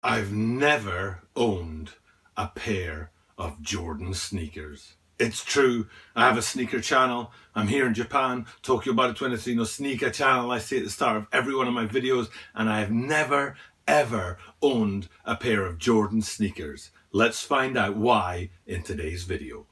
I've never owned a pair of Jordan sneakers. It's true, I have a sneaker channel. I'm here in Japan, Tokyo by the 23 no sneaker channel, I say at the start of every one of my videos, and I have never ever owned a pair of Jordan sneakers. Let's find out why in today's video.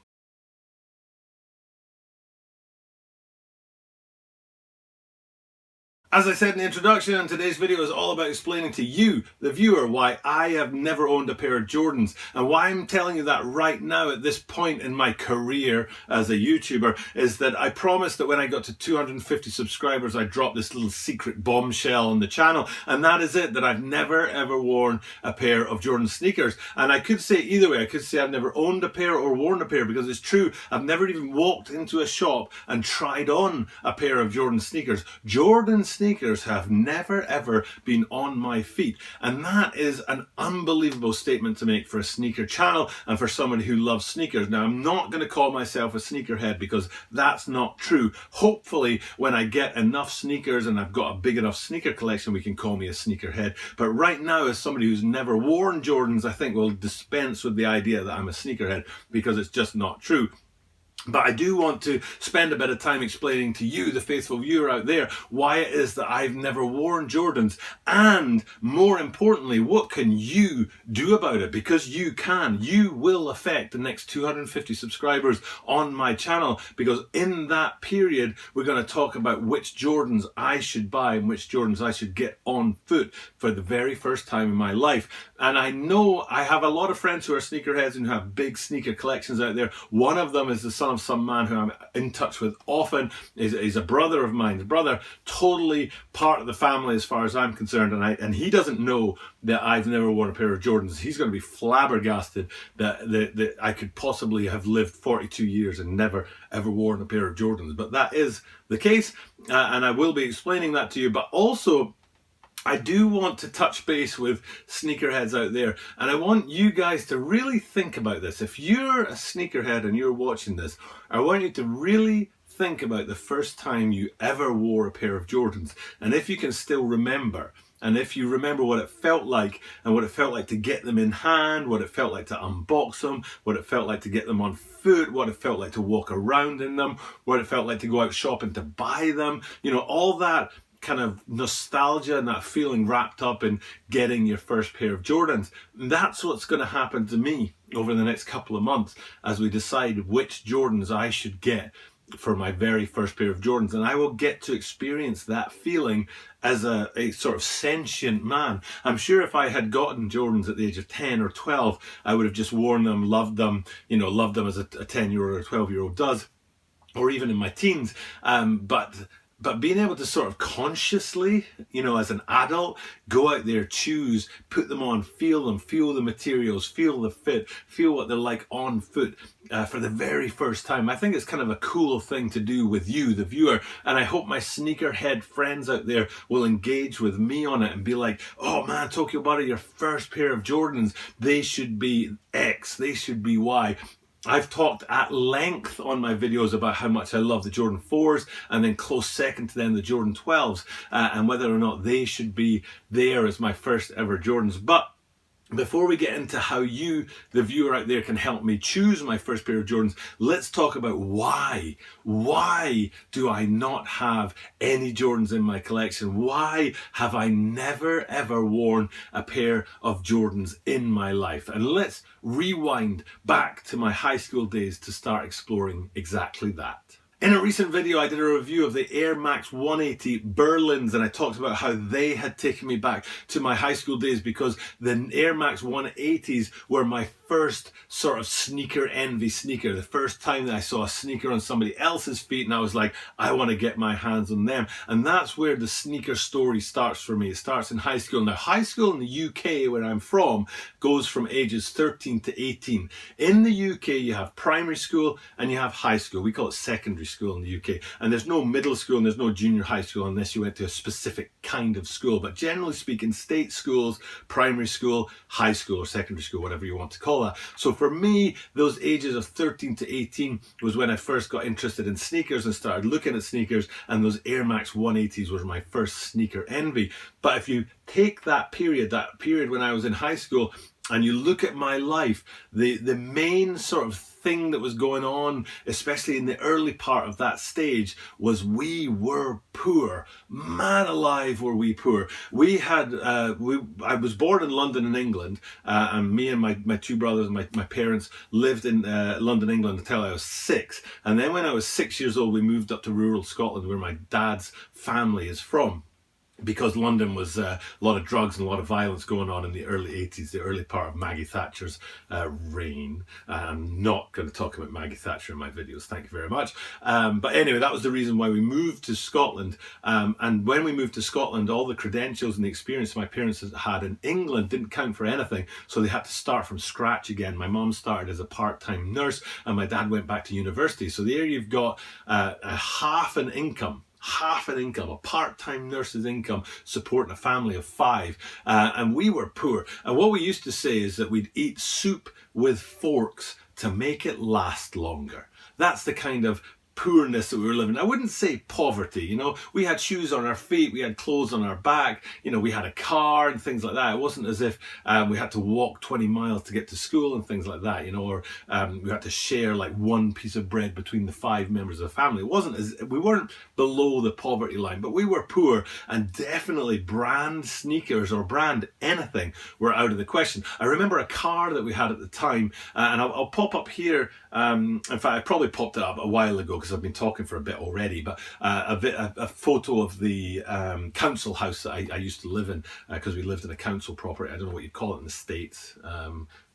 As I said in the introduction, today's video is all about explaining to you, the viewer, why I have never owned a pair of Jordans, and why I'm telling you that right now at this point in my career as a YouTuber is that I promised that when I got to 250 subscribers I'd drop this little secret bombshell on the channel, and that is it, that I've never ever worn a pair of Jordan sneakers. And I could say either way. I could say I've never owned a pair or worn a pair, because it's true, I've never even walked into a shop and tried on a pair of Jordan sneakers. Jordan sneakers have never ever been on my feet, and that is an unbelievable statement to make for a sneaker channel and for someone who loves sneakers. Now, I'm not going to call myself a sneakerhead because that's not true. Hopefully when I get enough sneakers and I've got a big enough sneaker collection, we can call me a sneakerhead. But right now, as somebody who's never worn Jordans, I think we'll dispense with the idea that I'm a sneakerhead, because it's just not true. But I do want to spend a bit of time explaining to you, the faithful viewer out there, why it is that I've never worn Jordans, and more importantly, what can you do about it? Because you can. You will affect the next 250 subscribers on my channel, because in that period we're going to talk about which Jordans I should buy and which Jordans I should get on foot for the very first time in my life. And I know I have a lot of friends who are sneakerheads and who have big sneaker collections out there. One of them is the son of some man who I'm in touch with often. He's a brother of mine. The brother, totally part of the family as far as I'm concerned, and he doesn't know that I've never worn a pair of Jordans. He's going to be flabbergasted that I could possibly have lived 42 years and never ever worn a pair of Jordans. But that is the case, and I will be explaining that to you. But also, I do want to touch base with sneakerheads out there, and I want you guys to really think about this. If you're a sneakerhead and you're watching this, I want you to really think about the first time you ever wore a pair of Jordans, and if you can still remember. And if you remember what it felt like, and what it felt like to get them in hand, what it felt like to unbox them, what it felt like to get them on foot, what it felt like to walk around in them, what it felt like to go out shopping to buy them, you know, all that kind of nostalgia and that feeling wrapped up in getting your first pair of Jordans. That's what's going to happen to me over the next couple of months as we decide which Jordans I should get for my very first pair of Jordans, and I will get to experience that feeling as a sort of sentient man. I'm sure if I had gotten Jordans at the age of 10 or 12, I would have just worn them, loved them, you know, loved them as a 10-year-old or a 12-year-old does, or even in my teens. But being able to sort of consciously, you know, as an adult, go out there, choose, put them on, feel the materials, feel the fit, feel what they're like on foot for the very first time. I think it's kind of a cool thing to do with you, the viewer. And I hope my sneakerhead friends out there will engage with me on it and be like, oh man, Tokyo Butter, your first pair of Jordans, they should be X, they should be Y. I've talked at length on my videos about how much I love the Jordan 4s, and then close second to them the Jordan 12s, and whether or not they should be there as my first ever Jordans. But before we get into how you, the viewer out there, can help me choose my first pair of Jordans, let's talk about why. Why do I not have any Jordans in my collection? Why have I never ever worn a pair of Jordans in my life? And let's rewind back to my high school days to start exploring exactly that. In a recent video, I did a review of the Air Max 180 Berlins, and I talked about how they had taken me back to my high school days, because the Air Max 180s were my first sort of sneaker envy sneaker. The first time that I saw a sneaker on somebody else's feet, and I was like, I want to get my hands on them. And that's where the sneaker story starts for me. It starts in high school. Now, high school in the UK, where I'm from, goes from ages 13 to 18. In the UK, you have primary school and you have high school. We call it secondary school in the UK. And there's no middle school and there's no junior high school unless you went to a specific kind of school. But generally speaking, state schools, primary school, high school, or secondary school, whatever you want to call all that. So for me, those ages of 13 to 18 was when I first got interested in sneakers and started looking at sneakers, and those Air Max 180s was my first sneaker envy. But if you take that period when I was in high school, and you look at my life, the main sort of thing that was going on, especially in the early part of that stage, was we were poor. Man alive, were we poor. We had, I was born in London in England, and me and my two brothers, my parents lived in London, England until I was 6. And then when I was 6 years old, we moved up to rural Scotland, where my dad's family is from, because London was a lot of drugs and a lot of violence going on in the early 80s, the early part of Maggie Thatcher's reign. I'm not going to talk about Maggie Thatcher in my videos, thank you very much. But anyway, that was the reason why we moved to Scotland. And when we moved to Scotland, all the credentials and the experience my parents had in England didn't count for anything, so they had to start from scratch again. My mum started as a part-time nurse, and my dad went back to university. So there you've got a half an income, a part-time nurse's income, supporting a family of 5, and we were poor. And what we used to say is that we'd eat soup with forks to make it last longer. That's the kind of poorness that we were living. I wouldn't say poverty, you know. We had shoes on our feet, we had clothes on our back, you know, we had a car and things like that. It wasn't as if we had to walk 20 miles to get to school and things like that, you know, or we had to share like one piece of bread between the 5 members of the family. It wasn't as, we weren't below the poverty line, but we were poor, and definitely brand sneakers or brand anything were out of the question. I remember a car that we had at the time, and I'll pop up here. In fact, I probably popped it up a while ago because I've been talking for a bit already, but a photo of the council house that I used to live in, because we lived in a council property. I don't know what you call it in the States.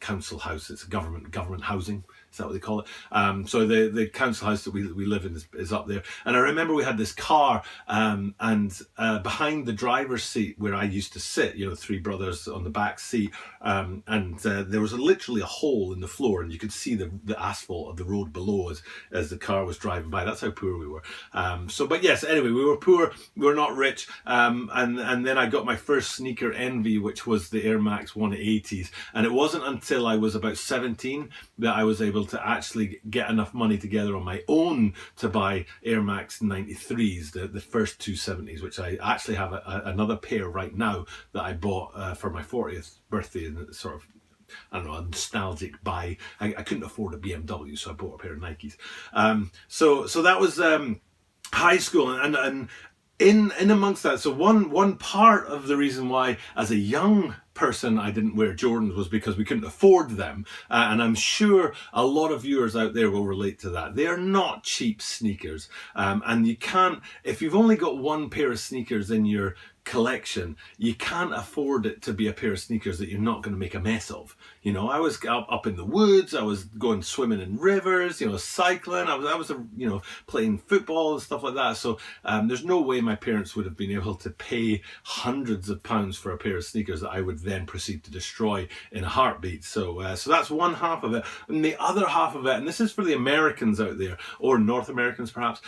Council house, it's government housing, is that what they call it? So the council house that we live in is up there. And I remember we had this car, and behind the driver's seat where I used to sit, you know, 3 brothers on the back seat, and there was literally a hole in the floor, and you could see the asphalt of the road below as the car was driving by. That's how poor we were. But yes, anyway, we were poor, we were not rich, and then I got my first sneaker envy, which was the Air Max 180s, and it wasn't until I was about 17 that I was able to actually get enough money together on my own to buy Air Max 93s, the first 270s, which I actually have another pair right now that I bought for my 40th birthday, and it's sort of, I don't know, a nostalgic buy. I couldn't afford a BMW, so I bought a pair of Nikes. So that was high school, and in amongst that, so one part of the reason why as a young person I didn't wear Jordans was because we couldn't afford them, and I'm sure a lot of viewers out there will relate to that. They are not cheap sneakers, and you can't, if you've only got one pair of sneakers in your collection, you can't afford it to be a pair of sneakers that you're not going to make a mess of. You know, I was up in the woods, I was going swimming in rivers, you know, cycling, I was you know, playing football and stuff like that. So there's no way my parents would have been able to pay hundreds of pounds for a pair of sneakers that I would then proceed to destroy in a heartbeat. So that's one half of it. And the other half of it, and this is for the Americans out there, or North Americans perhaps,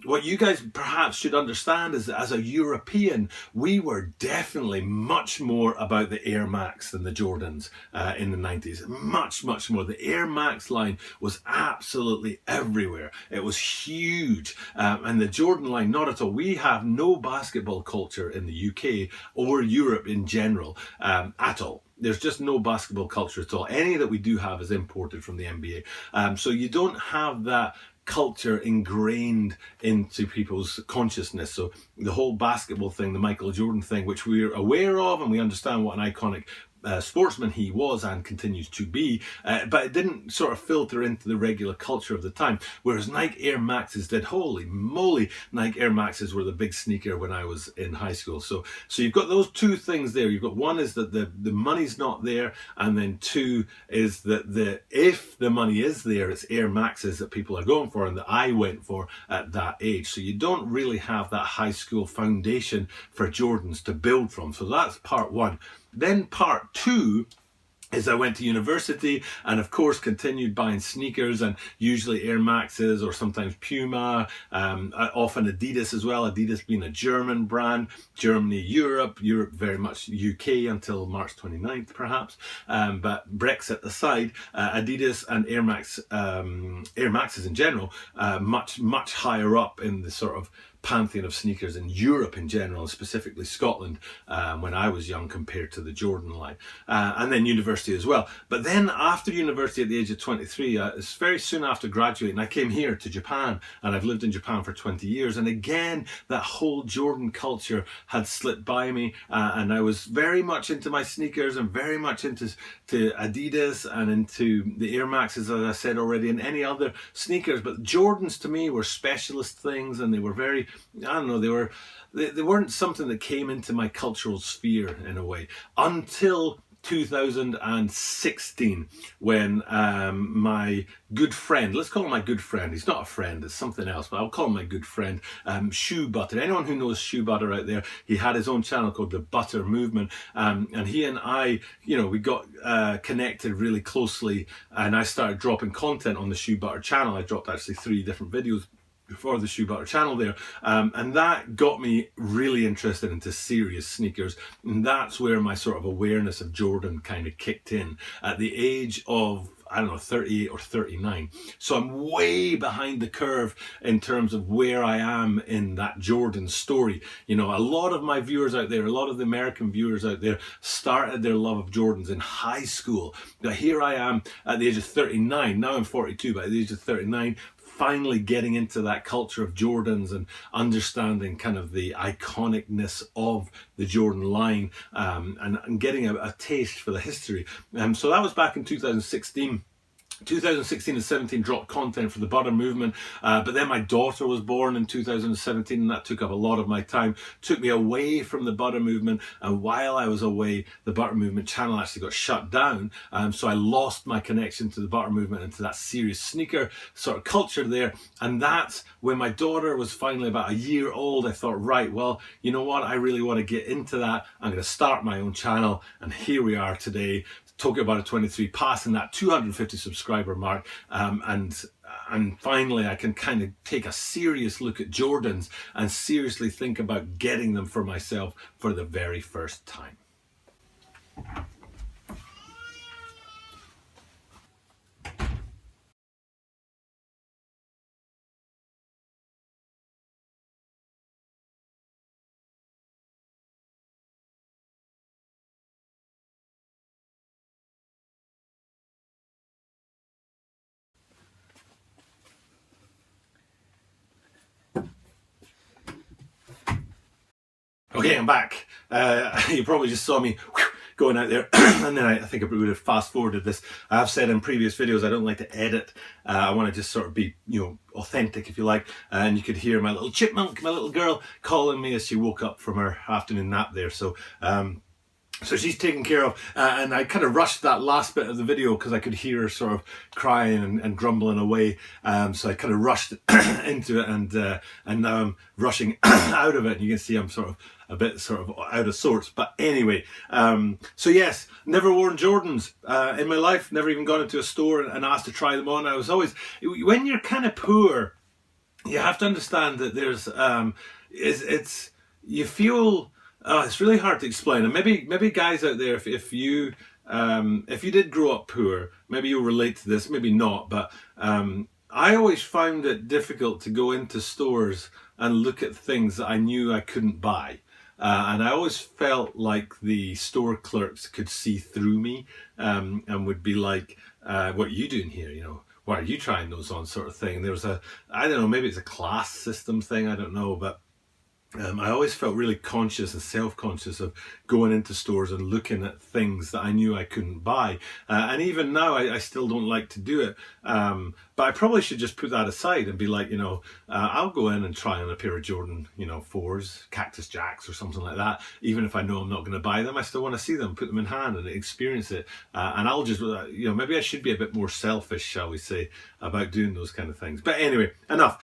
what you guys perhaps should understand is that as a European, we were definitely much more about the Air Max than the Jordans in the 90s. Much more. The Air Max line was absolutely everywhere. It was huge. And the Jordan line, not at all. We have no basketball culture in the UK or Europe in general at all. There's just no basketball culture at all. Any that we do have is imported from the NBA. So you don't have that culture ingrained into people's consciousness. So the whole basketball thing, the Michael Jordan thing, which we're aware of and we understand what an iconic sportsman he was and continues to be, but it didn't sort of filter into the regular culture of the time, whereas Nike Air Maxes did. Holy moly, Nike Air Maxes were the big sneaker when I was in high school. So you've got those two things there. You've got, one is that the money's not there, and then two is that if the money is there, it's Air Maxes that people are going for and that I went for at that age. So you don't really have that high school foundation for Jordans to build from. So that's part one. Then part two is I went to university and of course continued buying sneakers, and usually Air Maxes or sometimes Puma, often Adidas as well, Adidas being a German brand, Germany, Europe very much UK until March 29th perhaps, but Brexit aside, Adidas and Air Maxes in general, much higher up in the sort of pantheon of sneakers in Europe in general, and specifically Scotland, when I was young compared to the Jordan line, and then university as well. But then after university at the age of 23, it's very soon after graduating, I came here to Japan, and I've lived in Japan for 20 years, and again that whole Jordan culture had slipped by me, and I was very much into my sneakers and very much into Adidas and into the Air Maxes, as I said already, and any other sneakers. But Jordans to me were specialist things, and they were very, I don't know, they weren't something that came into my cultural sphere in a way until 2016, when my good friend, let's call him my good friend, he's not a friend, it's something else, but I'll call him my good friend, Shoe Butter. Anyone who knows Shoe Butter out there, he had his own channel called The Butter Movement, and he and I, we got connected really closely, and I started dropping content on the Shoe Butter channel. I dropped actually 3 different videos for the Shoe Butter channel there, and that got me really interested into serious sneakers, and that's where my sort of awareness of Jordan kind of kicked in at the age of, I don't know, 38 or 39. So I'm way behind the curve in terms of where I am in that Jordan story. A lot of my viewers out there, a lot of the American viewers out there started their love of Jordans in high school. But here I am at the age of 39, now I'm 42, but at the age of 39, finally getting into that culture of Jordans and understanding kind of the iconicness of the Jordan line, and getting a taste for the history. So that was back in 2016. 2016 and 17 dropped content for the Butter Movement, but then my daughter was born in 2017, and that took up a lot of my time, took me away from the Butter Movement, and while I was away, the Butter Movement channel actually got shut down, so I lost my connection to the Butter Movement and to that serious sneaker sort of culture there. And that's when my daughter was finally about a year old. I thought, right, well, you know what, I really want to get into that, I'm going to start my own channel, and here we are today, talking about a 23, passing that 250 subscriber mark, and finally I can kind of take a serious look at Jordans and seriously think about getting them for myself for the very first time. Okay, I'm back. You probably just saw me going out there, and then I think I would have fast forwarded this. I've said in previous videos I don't like to edit. I want to just sort of be, authentic, if you like. And you could hear my little chipmunk, my little girl, calling me as she woke up from her afternoon nap there. So she's taken care of, and I kind of rushed that last bit of the video because I could hear her sort of crying and grumbling away. So I kind of rushed into it, and now I'm rushing out of it. And you can see I'm sort of a bit sort of out of sorts. But anyway, so yes, never worn Jordans in my life. Never even gone into a store and asked to try them on. I was always, when you're kind of poor, you have to understand that there's you feel. It's really hard to explain, and maybe guys out there, if you did grow up poor, maybe you'll relate to this, maybe not. But I always found it difficult to go into stores and look at things that I knew I couldn't buy, and I always felt like the store clerks could see through me, and would be like, "What are you doing here? Why are you trying those on?" sort of thing. There was I don't know, maybe it's a class system thing, I don't know, but I always felt really conscious and self-conscious of going into stores and looking at things that I knew I couldn't buy. And even now, I still don't like to do it. But I probably should just put that aside and be like, I'll go in and try on a pair of Jordan, 4s, Cactus Jacks or something like that. Even if I know I'm not going to buy them, I still want to see them, put them in hand and experience it. And I'll just, maybe I should be a bit more selfish, shall we say, about doing those kind of things. But anyway, enough.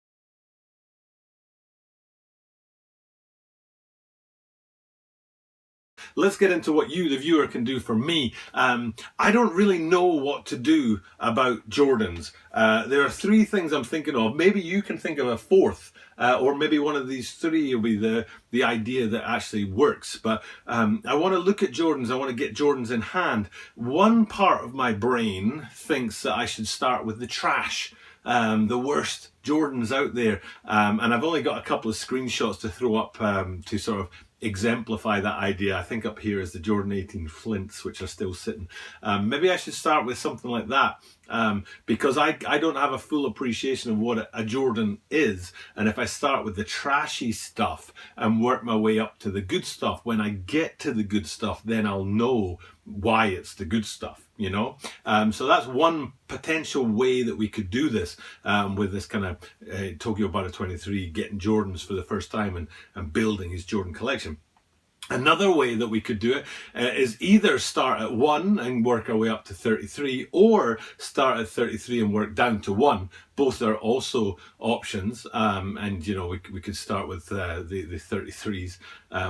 let's get into what you, the viewer, can do for me. I don't really know what to do about Jordans. There are three things I'm thinking of. Maybe you can think of a fourth. Or maybe one of these three will be the idea that actually works. But I want to look at Jordans. I want to get Jordans in hand. One part of my brain thinks that I should start with the trash, the worst Jordans out there. And I've only got a couple of screenshots to throw up to sort of exemplify that idea. I think up here is the Jordan 18 Flints, which are still sitting. Maybe I should start with something like that, because I don't have a full appreciation of what a Jordan is. And if I start with the trashy stuff and work my way up to the good stuff, when I get to the good stuff, then I'll know why it's the good stuff, you know? So that's one potential way that we could do this, with this kind of Tokyo Butter 23 getting Jordans for the first time and building his Jordan collection. Another way that we could do it is either start at 1 and work our way up to 33, or start at 33 and work down to 1. Both are also options, and you know, we could start with the 33s,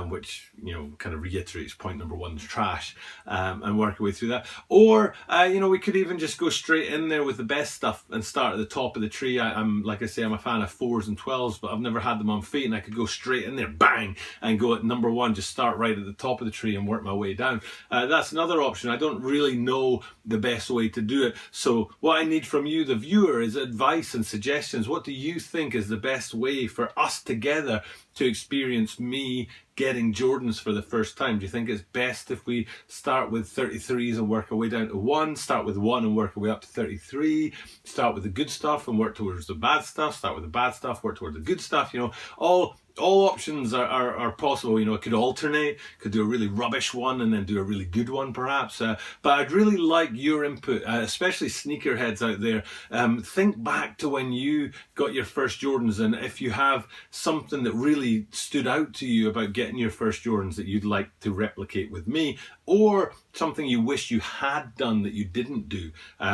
which, you know, kind of reiterates point number 1, trash, and work our way through that. Or you know, we could even just go straight in there with the best stuff and start at the top of the tree. I'm like I say, I'm a fan of 4s and 12s, but I've never had them on feet, and I could go straight in there, bang, and go at number 1, just start right at the top of the tree and work my way down. That's another option. I don't really know the best way to do it. So what I need from you, the viewer, is advice and suggestions. What do you think is the best way for us together to experience me getting Jordans for the first time? Do you think it's best if we start with 33s and work our way down to 1, start with 1 and work our way up to 33, start with the good stuff and work towards the bad stuff, start with the bad stuff, work towards the good stuff? You know, all options are possible. You know, it could alternate, could do a really rubbish one and then do a really good one perhaps, but I'd really like your input, especially sneakerheads out there. Think back to when you got your first Jordans, and if you have something that really stood out to you about getting your first Jordans that you'd like to replicate with me, or something you wish you had done that you didn't do,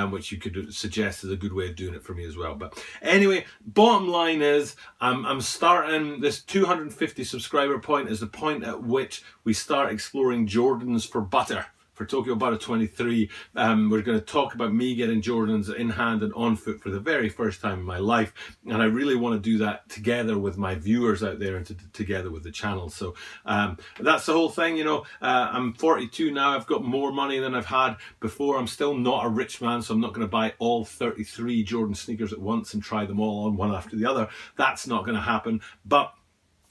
which you could suggest is a good way of doing it for me as well. But anyway, bottom line is, I'm starting this 250 subscriber point is the point at which we start exploring Jordans for butter. For Tokyo Butter 23, we're going to talk about me getting Jordans in hand and on foot for the very first time in my life, and I really want to do that together with my viewers out there and together with the channel. So that's the whole thing. You know, I'm 42 now. I've got more money than I've had before. I'm still not a rich man, so I'm not going to buy all 33 Jordan sneakers at once and try them all on one after the other. That's not going to happen. But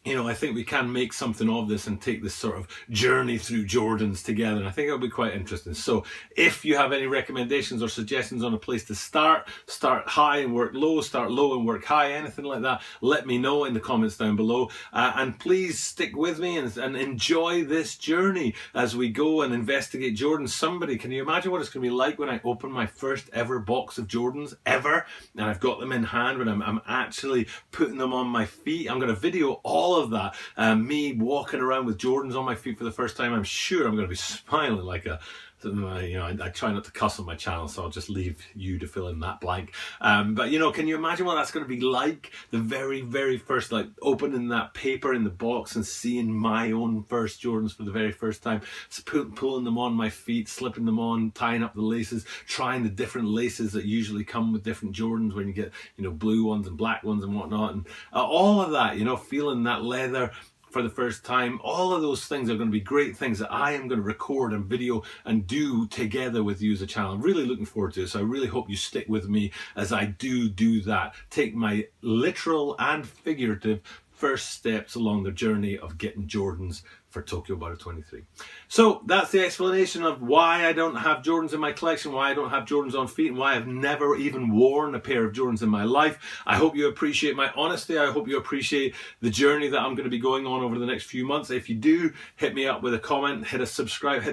you know, I think we can make something of this and take this sort of journey through Jordans together, and I think it'll be quite interesting. So if you have any recommendations or suggestions on a place to start high and work low, start low and work high, anything like that, let me know in the comments down below. And please stick with me and enjoy this journey as we go and investigate Jordans. Somebody, can you imagine what it's going to be like when I open my first ever box of Jordans ever, and I've got them in hand, when I'm actually putting them on my feet? I'm going to video all of that, me walking around with Jordans on my feet for the first time. I'm sure I'm going to be smiling like a, you know, I try not to cuss on my channel, so I'll just leave you to fill in that blank. But you know, can you imagine what that's going to be like? The very first, like opening that paper in the box and seeing my own first Jordans for the very first time, pulling them on my feet, slipping them on, tying up the laces, trying the different laces that usually come with different Jordans when you get, you know, blue ones and black ones and whatnot, and all of that, you know, feeling that leather for the first time. All of those things are going to be great things that I am going to record and video and do together with you as a channel. I'm really looking forward to it, so I really hope you stick with me as I do that. Take my literal and figurative first steps along the journey of getting Jordans for Tokyo Butter 23. So that's the explanation of why I don't have Jordans in my collection, why I don't have Jordans on feet, and why I've never even worn a pair of Jordans in my life. I hope you appreciate my honesty. I hope you appreciate the journey that I'm going to be going on over the next few months. If you do, hit me up with a comment, hit this subscribe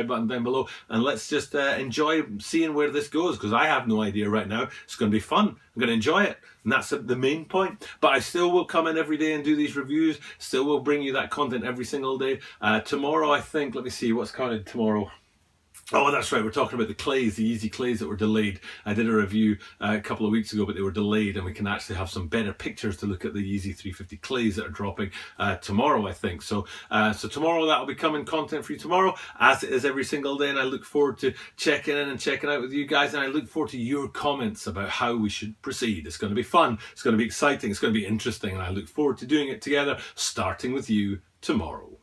button down below, and let's just enjoy seeing where this goes, because I have no idea right now. It's going to be fun. I'm going to enjoy it, and that's the main point. But I still will come in every day and do these reviews, still will bring you that content every single day. Tomorrow, I think, let me see, what's coming tomorrow? Oh, that's right. We're talking about the clays, the Yeezy clays that were delayed. I did a review a couple of weeks ago, but they were delayed, and we can actually have some better pictures to look at the Yeezy 350 clays that are dropping tomorrow, I think. So tomorrow that will be coming content for you tomorrow, as it is every single day. And I look forward to checking in and checking out with you guys. And I look forward to your comments about how we should proceed. It's going to be fun. It's going to be exciting. It's going to be interesting. And I look forward to doing it together, starting with you tomorrow.